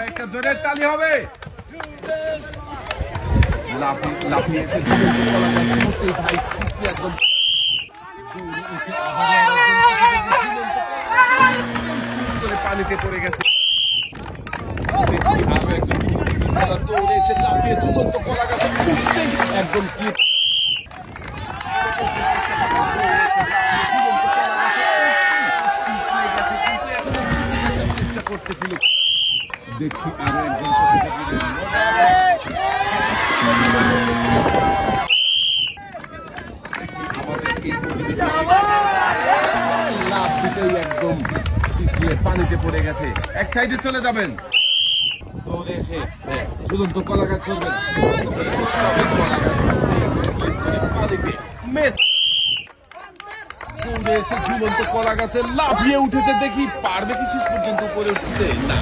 একটা জোরের তালি হবে। লাফিয়ে এসে ভাই একদম পানিতে পড়ে গেছে। দেখছি আরো একজন দৌড়ে এসে লাফিয়ে ঝুলন্ত কলা গাছে একদম কি চেষ্টা করতেছিল। দেখছি আরো একজন লাভ দিতেই একদম পিছলে পানিতে পড়ে গেছে। এক সাইডে চলে যাবেন। দৌড়ে এসে ঝুলন্ত কলা গাছ করবেন। পানিতে মেস দৌড়ে এসে ঝুলন্ত কলা গাছে লাফিয়ে উঠেছে। দেখি পারবে কি শেষ পর্যন্ত উপরে উঠতে? না।